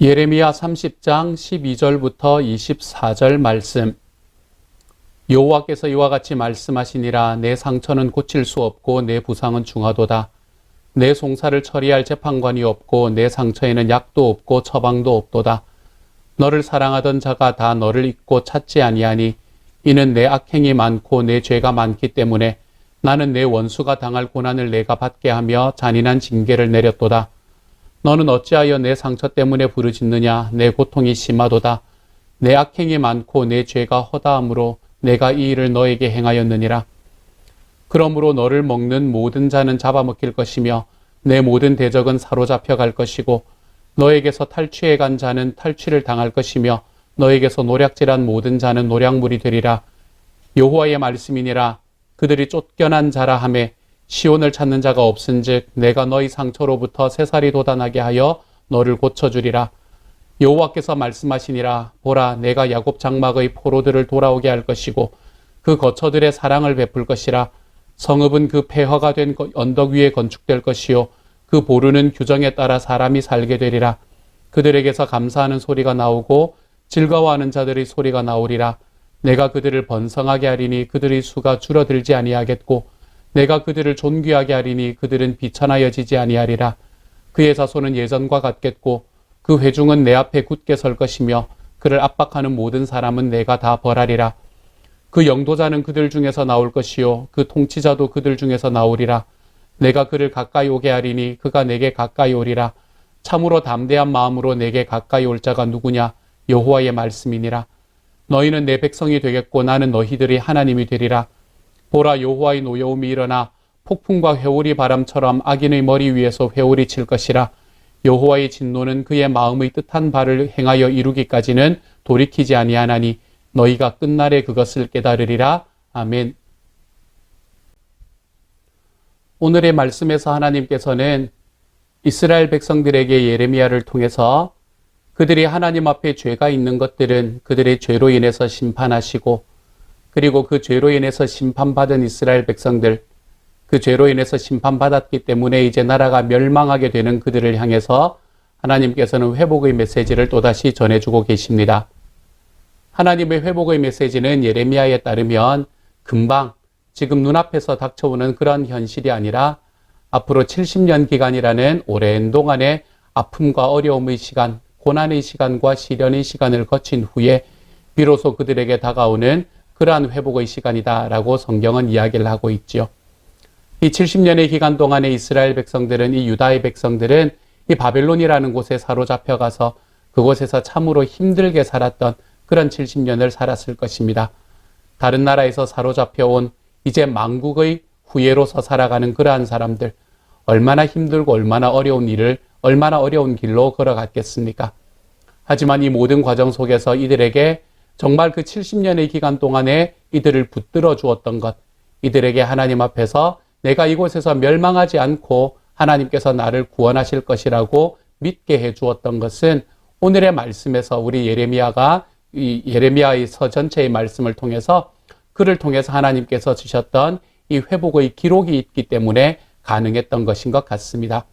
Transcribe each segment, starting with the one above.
예레미야 30장 12절부터 24절 말씀. 여호와께서 이와 같이 말씀하시니라. 내 상처는 고칠 수 없고 내 부상은 중하도다. 내 송사를 처리할 재판관이 없고 내 상처에는 약도 없고 처방도 없도다. 너를 사랑하던 자가 다 너를 잊고 찾지 아니하니 이는 내 악행이 많고 내 죄가 많기 때문에 나는 내 원수가 당할 고난을 내가 받게 하며 잔인한 징계를 내렸도다. 너는 어찌하여 내 상처 때문에 부르짖느냐. 내 고통이 심하도다. 내 악행이 많고 내 죄가 허다함으로 내가 이 일을 너에게 행하였느니라. 그러므로 너를 먹는 모든 자는 잡아먹힐 것이며 내 모든 대적은 사로잡혀 갈 것이고 너에게서 탈취해 간 자는 탈취를 당할 것이며 너에게서 노략질한 모든 자는 노략물이 되리라. 여호와의 말씀이니라. 그들이 쫓겨난 자라 하매 시온을 찾는 자가 없은즉 내가 너희 상처로부터 새살이 돋아나게 하여 너를 고쳐주리라. 여호와께서 말씀하시니라. 보라, 내가 야곱 장막의 포로들을 돌아오게 할 것이고 그 거처들의 사랑을 베풀 것이라. 성읍은 그 폐허가 된 언덕 위에 건축될 것이요 그 보르는 규정에 따라 사람이 살게 되리라. 그들에게서 감사하는 소리가 나오고 즐거워하는 자들의 소리가 나오리라. 내가 그들을 번성하게 하리니 그들의 수가 줄어들지 아니하겠고 내가 그들을 존귀하게 하리니 그들은 비천하여지지 아니하리라. 그의 자손은 예전과 같겠고 그 회중은 내 앞에 굳게 설 것이며 그를 압박하는 모든 사람은 내가 다 벌하리라. 그 영도자는 그들 중에서 나올 것이요 그 통치자도 그들 중에서 나오리라. 내가 그를 가까이 오게 하리니 그가 내게 가까이 오리라. 참으로 담대한 마음으로 내게 가까이 올 자가 누구냐. 여호와의 말씀이니라. 너희는 내 백성이 되겠고 나는 너희들이 하나님이 되리라. 보라, 여호와의 노여움이 일어나 폭풍과 회오리 바람처럼 악인의 머리 위에서 회오리 칠 것이라. 여호와의 진노는 그의 마음의 뜻한 바를 행하여 이루기까지는 돌이키지 아니하나니 너희가 끝날에 그것을 깨달으리라. 아멘. 오늘의 말씀에서 하나님께서는 이스라엘 백성들에게 예레미야를 통해서 그들이 하나님 앞에 죄가 있는 것들은 그들의 죄로 인해서 심판하시고 그리고 그 죄로 인해서 심판받은 이스라엘 백성들, 그 죄로 인해서 심판받았기 때문에 이제 나라가 멸망하게 되는 그들을 향해서 하나님께서는 회복의 메시지를 또다시 전해주고 계십니다. 하나님의 회복의 메시지는 예레미야에 따르면 금방 지금 눈앞에서 닥쳐오는 그런 현실이 아니라 앞으로 70년 기간이라는 오랜 동안의 아픔과 어려움의 시간, 고난의 시간과 시련의 시간을 거친 후에 비로소 그들에게 다가오는 그러한 회복의 시간이다라고 성경은 이야기를 하고 있지요. 이 70년의 기간 동안에 이스라엘 백성들은, 이 유다의 백성들은 이 바벨론이라는 곳에 사로잡혀 가서 그곳에서 참으로 힘들게 살았던 그런 70년을 살았을 것입니다. 다른 나라에서 사로잡혀 온 이제 망국의 후예로서 살아가는 그러한 사람들, 얼마나 힘들고 얼마나 어려운 일을, 얼마나 어려운 길로 걸어갔겠습니까? 하지만 이 모든 과정 속에서 이들에게 정말 그 70년의 기간 동안에 이들을 붙들어 주었던 것, 이들에게 하나님 앞에서 내가 이곳에서 멸망하지 않고 하나님께서 나를 구원하실 것이라고 믿게 해 주었던 것은 오늘의 말씀에서 우리 예레미야가 이 예레미야의 서 전체의 말씀을 통해서 그를 통해서 하나님께서 주셨던 이 회복의 기록이 있기 때문에 가능했던 것인 것 같습니다.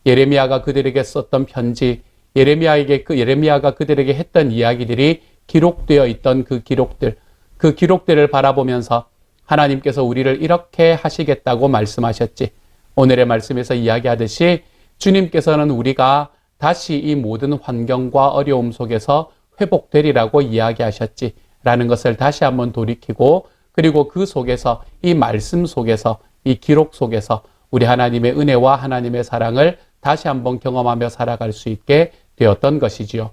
예레미야가 그들에게 썼던 편지, 예레미야가 그들에게 했던 이야기들이 기록되어 있던 그 기록들을 바라보면서 하나님께서 우리를 이렇게 하시겠다고 말씀하셨지. 오늘의 말씀에서 이야기하듯이 주님께서는 우리가 다시 이 모든 환경과 어려움 속에서 회복되리라고 이야기하셨지. 라는 것을 다시 한번 돌이키고 그리고 그 속에서 이 말씀 속에서 이 기록 속에서 우리 하나님의 은혜와 하나님의 사랑을 다시 한번 경험하며 살아갈 수 있게 되었던 것이지요.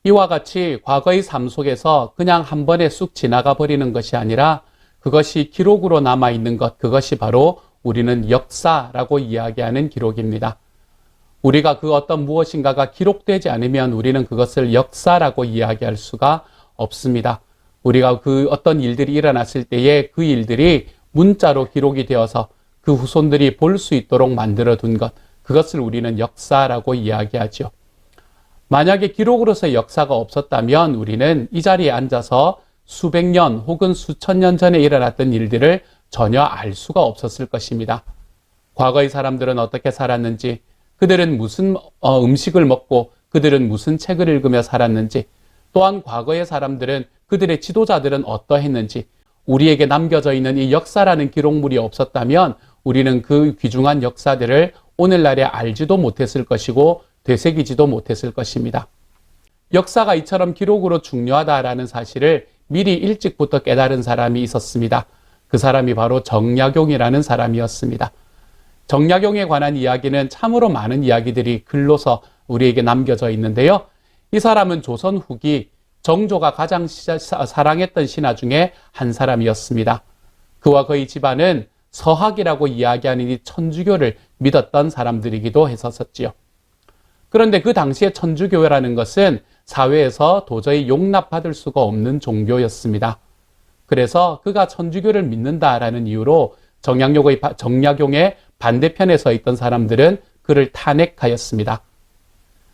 이와 같이 과거의 삶 속에서 그냥 한 번에 쑥 지나가 버리는 것이 아니라 그것이 기록으로 남아있는 것, 그것이 바로 우리는 역사라고 이야기하는 기록입니다. 우리가 그 어떤 무엇인가가 기록되지 않으면 우리는 그것을 역사라고 이야기할 수가 없습니다. 우리가 그 어떤 일들이 일어났을 때에 그 일들이 문자로 기록이 되어서 그 후손들이 볼 수 있도록 만들어 둔 것, 그것을 우리는 역사라고 이야기하죠. 만약에 기록으로서 역사가 없었다면 우리는 이 자리에 앉아서 수백 년 혹은 수천 년 전에 일어났던 일들을 전혀 알 수가 없었을 것입니다. 과거의 사람들은 어떻게 살았는지, 그들은 무슨 음식을 먹고 그들은 무슨 책을 읽으며 살았는지, 또한 과거의 사람들은 그들의 지도자들은 어떠했는지, 우리에게 남겨져 있는 이 역사라는 기록물이 없었다면 우리는 그 귀중한 역사들을 오늘날에 알지도 못했을 것이고 되새기지도 못했을 것입니다. 역사가 이처럼 기록으로 중요하다라는 사실을 미리 일찍부터 깨달은 사람이 있었습니다. 그 사람이 바로 정약용이라는 사람이었습니다. 정약용에 관한 이야기는 참으로 많은 이야기들이 글로서 우리에게 남겨져 있는데요. 이 사람은 조선 후기 정조가 가장 사랑했던 신하 중에 한 사람이었습니다. 그와 그의 집안은 서학이라고 이야기하는 이 천주교를 믿었던 사람들이기도 했었지요. 그런데 그 당시에 천주교라는 것은 사회에서 도저히 용납받을 수가 없는 종교였습니다. 그래서 그가 천주교를 믿는다라는 이유로 정약용의 반대편에 서 있던 사람들은 그를 탄핵하였습니다.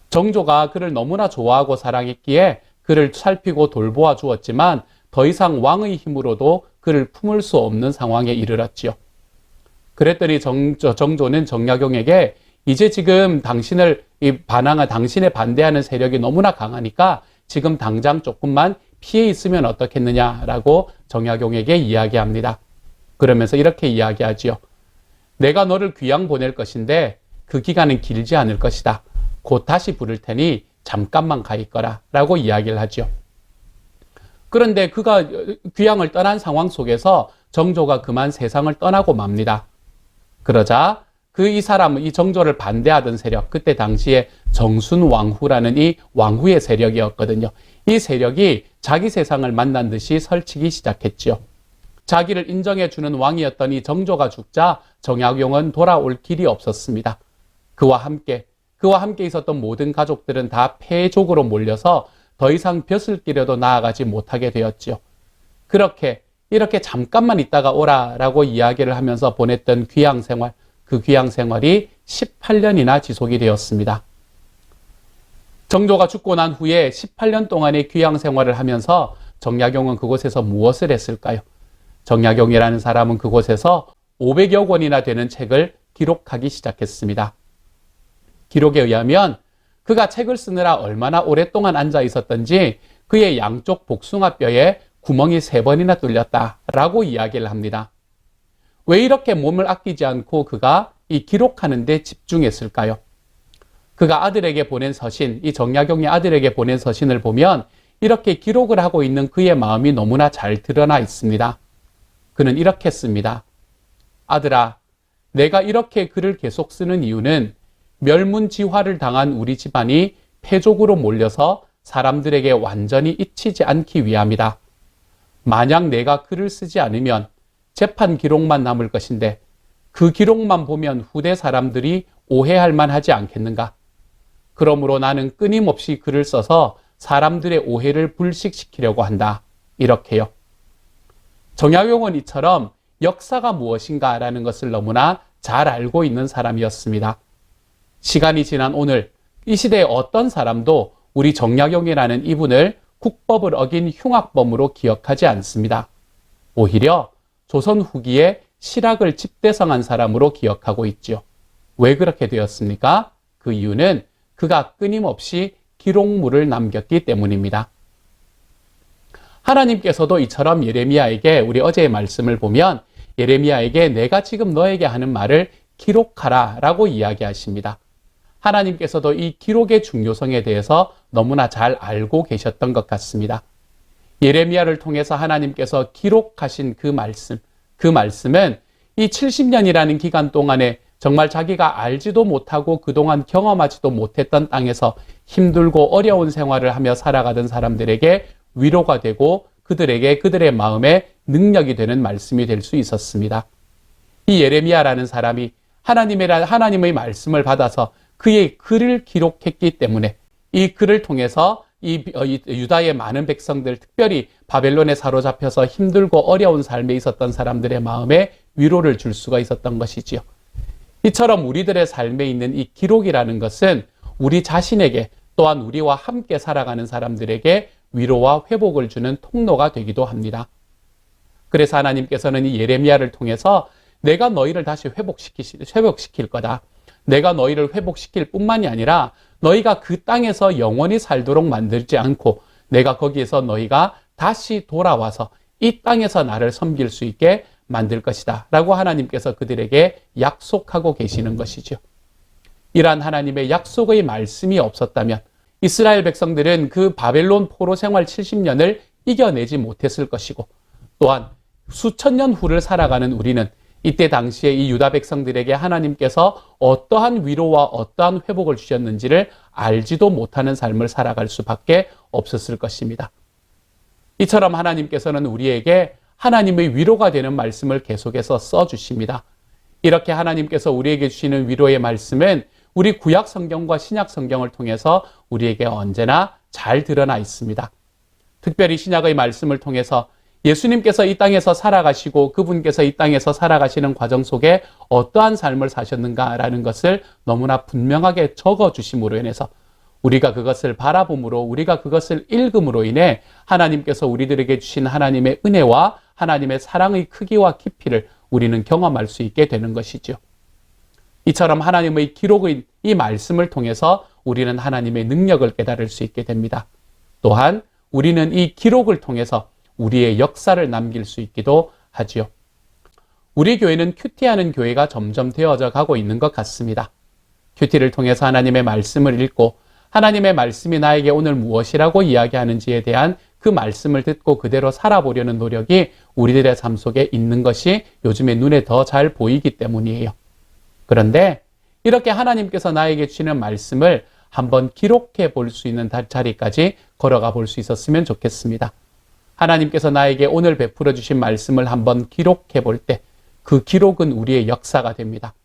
정조가 그를 너무나 좋아하고 사랑했기에 그를 살피고 돌보아 주었지만 더 이상 왕의 힘으로도 그를 품을 수 없는 상황에 이르렀지요. 그랬더니 정조는 정약용에게 이제 지금 당신의 반대하는 세력이 너무나 강하니까 지금 당장 조금만 피해 있으면 어떻겠느냐라고 정약용에게 이야기합니다. 그러면서 이렇게 이야기하지요. 내가 너를 귀양 보낼 것인데 그 기간은 길지 않을 것이다. 곧 다시 부를 테니 잠깐만 가 있거라 라고 이야기를 하죠. 그런데 그가 귀양을 떠난 상황 속에서 정조가 그만 세상을 떠나고 맙니다. 그러자 이 사람은 이 정조를 반대하던 세력, 그때 당시에 정순왕후라는 이 왕후의 세력이었거든요. 이 세력이 자기 세상을 만난 듯이 설치기 시작했지요. 자기를 인정해주는 왕이었던 이 정조가 죽자 정약용은 돌아올 길이 없었습니다. 그와 함께 있었던 모든 가족들은 다 폐족으로 몰려서 더 이상 벼슬 길에도 나아가지 못하게 되었지요. 이렇게 잠깐만 있다가 오라라고 이야기를 하면서 보냈던 귀양 생활, 그 귀양 생활이 18년이나 지속이 되었습니다. 정조가 죽고 난 후에 18년 동안의 귀양 생활을 하면서 정약용은 그곳에서 무엇을 했을까요? 정약용이라는 사람은 그곳에서 500여 권이나 되는 책을 기록하기 시작했습니다. 기록에 의하면 그가 책을 쓰느라 얼마나 오랫동안 앉아 있었던지 그의 양쪽 복숭아뼈에 구멍이 3번이나 뚫렸다라고 이야기를 합니다. 왜 이렇게 몸을 아끼지 않고 그가 이 기록하는 데 집중했을까요? 그가 아들에게 보낸 서신, 이 정약용의 아들에게 보낸 서신을 보면 이렇게 기록을 하고 있는 그의 마음이 너무나 잘 드러나 있습니다. 그는 이렇게 씁니다. 아들아, 내가 이렇게 글을 계속 쓰는 이유는 멸문지화를 당한 우리 집안이 패족으로 몰려서 사람들에게 완전히 잊히지 않기 위함이다. 만약 내가 글을 쓰지 않으면 재판 기록만 남을 것인데 그 기록만 보면 후대 사람들이 오해할 만하지 않겠는가? 그러므로 나는 끊임없이 글을 써서 사람들의 오해를 불식시키려고 한다. 이렇게요. 정약용은 이처럼 역사가 무엇인가라는 것을 너무나 잘 알고 있는 사람이었습니다. 시간이 지난 오늘 이 시대의 어떤 사람도 우리 정약용이라는 이분을 국법을 어긴 흉악범으로 기억하지 않습니다. 오히려 조선 후기에 실학을 집대성한 사람으로 기억하고 있죠. 왜 그렇게 되었습니까? 그 이유는 그가 끊임없이 기록물을 남겼기 때문입니다. 하나님께서도 이처럼 예레미야에게 우리 어제의 말씀을 보면 예레미야에게 내가 지금 너에게 하는 말을 기록하라 라고 이야기하십니다. 하나님께서도 이 기록의 중요성에 대해서 너무나 잘 알고 계셨던 것 같습니다. 예레미야를 통해서 하나님께서 기록하신 그 말씀은 이 70년이라는 기간 동안에 정말 자기가 알지도 못하고 그동안 경험하지도 못했던 땅에서 힘들고 어려운 생활을 하며 살아가던 사람들에게 위로가 되고 그들에게 그들의 마음에 능력이 되는 말씀이 될 수 있었습니다. 이 예레미야라는 사람이 하나님의 말씀을 받아서 그의 글을 기록했기 때문에 이 글을 통해서 이 유다의 많은 백성들, 특별히 바벨론에 사로잡혀서 힘들고 어려운 삶에 있었던 사람들의 마음에 위로를 줄 수가 있었던 것이지요. 이처럼 우리들의 삶에 있는 이 기록이라는 것은 우리 자신에게 또한 우리와 함께 살아가는 사람들에게 위로와 회복을 주는 통로가 되기도 합니다. 그래서 하나님께서는 이 예레미야를 통해서 내가 너희를 다시 회복시킬 거다. 내가 너희를 회복시킬 뿐만이 아니라 너희가 그 땅에서 영원히 살도록 만들지 않고 내가 거기에서 너희가 다시 돌아와서 이 땅에서 나를 섬길 수 있게 만들 것이다 라고 하나님께서 그들에게 약속하고 계시는 것이죠. 이러한 하나님의 약속의 말씀이 없었다면 이스라엘 백성들은 그 바벨론 포로 생활 70년을 이겨내지 못했을 것이고, 또한 수천 년 후를 살아가는 우리는 이때 당시에 이 유다 백성들에게 하나님께서 어떠한 위로와 어떠한 회복을 주셨는지를 알지도 못하는 삶을 살아갈 수밖에 없었을 것입니다. 이처럼 하나님께서는 우리에게 하나님의 위로가 되는 말씀을 계속해서 써주십니다. 이렇게 하나님께서 우리에게 주시는 위로의 말씀은 우리 구약 성경과 신약 성경을 통해서 우리에게 언제나 잘 드러나 있습니다. 특별히 신약의 말씀을 통해서 예수님께서 이 땅에서 살아가시고 그분께서 이 땅에서 살아가시는 과정 속에 어떠한 삶을 사셨는가라는 것을 너무나 분명하게 적어주심으로 인해서 우리가 그것을 바라봄으로, 우리가 그것을 읽음으로 인해 하나님께서 우리들에게 주신 하나님의 은혜와 하나님의 사랑의 크기와 깊이를 우리는 경험할 수 있게 되는 것이죠. 이처럼 하나님의 기록의 이 말씀을 통해서 우리는 하나님의 능력을 깨달을 수 있게 됩니다. 또한 우리는 이 기록을 통해서 우리의 역사를 남길 수 있기도 하지요. 우리 교회는 큐티하는 교회가 점점 되어져 가고 있는 것 같습니다. 큐티를 통해서 하나님의 말씀을 읽고 하나님의 말씀이 나에게 오늘 무엇이라고 이야기하는지에 대한 그 말씀을 듣고 그대로 살아보려는 노력이 우리들의 삶 속에 있는 것이 요즘에 눈에 더 잘 보이기 때문이에요. 그런데 이렇게 하나님께서 나에게 주시는 말씀을 한번 기록해 볼 수 있는 자리까지 걸어가 볼 수 있었으면 좋겠습니다. 하나님께서 나에게 오늘 베풀어 주신 말씀을 한번 기록해 볼 때 그 기록은 우리의 역사가 됩니다.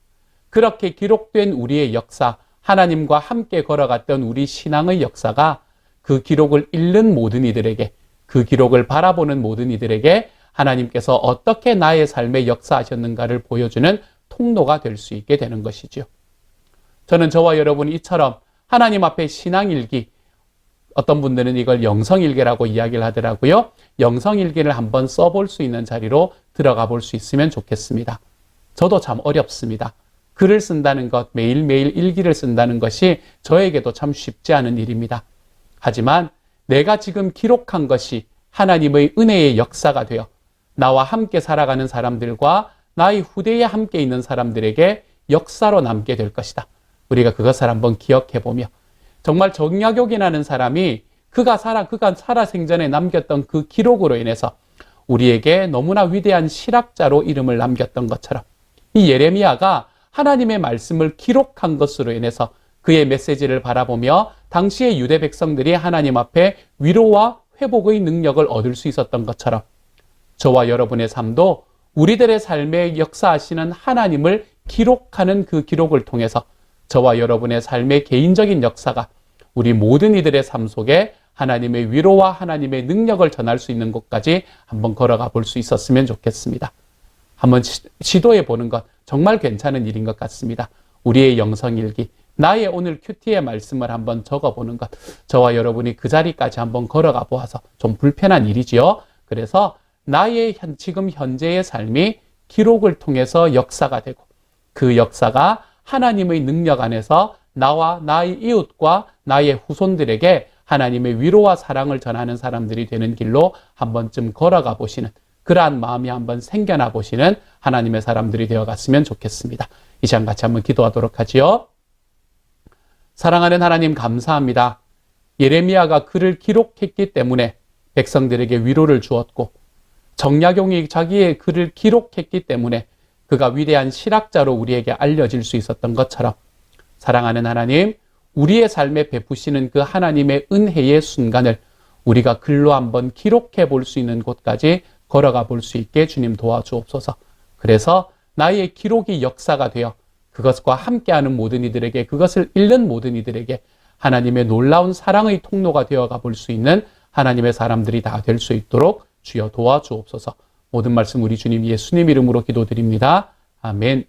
그렇게 기록된 우리의 역사, 하나님과 함께 걸어갔던 우리 신앙의 역사가 그 기록을 읽는 모든 이들에게, 그 기록을 바라보는 모든 이들에게 하나님께서 어떻게 나의 삶에 역사하셨는가를 보여주는 통로가 될 수 있게 되는 것이죠. 저는 저와 여러분이 이처럼 하나님 앞에 신앙일기, 어떤 분들은 이걸 영성일기라고 이야기를 하더라고요. 영성일기를 한번 써볼 수 있는 자리로 들어가 볼 수 있으면 좋겠습니다. 저도 참 어렵습니다. 글을 쓴다는 것, 매일매일 일기를 쓴다는 것이 저에게도 참 쉽지 않은 일입니다. 하지만 내가 지금 기록한 것이 하나님의 은혜의 역사가 되어 나와 함께 살아가는 사람들과 나의 후대에 함께 있는 사람들에게 역사로 남게 될 것이다. 우리가 그것을 한번 기억해보며 정말 정약용이라는 사람이 그가 살아 생전에 남겼던 그 기록으로 인해서 우리에게 너무나 위대한 실학자로 이름을 남겼던 것처럼 이 예레미야가 하나님의 말씀을 기록한 것으로 인해서 그의 메시지를 바라보며 당시의 유대 백성들이 하나님 앞에 위로와 회복의 능력을 얻을 수 있었던 것처럼 저와 여러분의 삶도 우리들의 삶에 역사하시는 하나님을 기록하는 그 기록을 통해서 저와 여러분의 삶의 개인적인 역사가 우리 모든 이들의 삶 속에 하나님의 위로와 하나님의 능력을 전할 수 있는 곳까지 한번 걸어가 볼 수 있었으면 좋겠습니다. 한번 시도해 보는 것 정말 괜찮은 일인 것 같습니다. 우리의 영성일기, 나의 오늘 큐티의 말씀을 한번 적어보는 것, 저와 여러분이 그 자리까지 한번 걸어가 보아서 좀 불편한 일이지요. 그래서 나의 지금 현재의 삶이 기록을 통해서 역사가 되고 그 역사가 하나님의 능력 안에서 나와 나의 이웃과 나의 후손들에게 하나님의 위로와 사랑을 전하는 사람들이 되는 길로 한 번쯤 걸어가 보시는 그러한 마음이 한번 생겨나 보시는 하나님의 사람들이 되어갔으면 좋겠습니다. 이 시간 같이 한번 기도하도록 하지요. 사랑하는 하나님 감사합니다. 예레미야가 글을 기록했기 때문에 백성들에게 위로를 주었고 정약용이 자기의 글을 기록했기 때문에 그가 위대한 실학자로 우리에게 알려질 수 있었던 것처럼 사랑하는 하나님, 우리의 삶에 베푸시는 그 하나님의 은혜의 순간을 우리가 글로 한번 기록해 볼 수 있는 곳까지 걸어가 볼 수 있게 주님 도와주옵소서. 그래서 나의 기록이 역사가 되어 그것과 함께하는 모든 이들에게, 그것을 읽는 모든 이들에게 하나님의 놀라운 사랑의 통로가 되어가 볼 수 있는 하나님의 사람들이 다 될 수 있도록 주여 도와주옵소서. 모든 말씀 우리 주님 예수님 이름으로 기도드립니다. 아멘.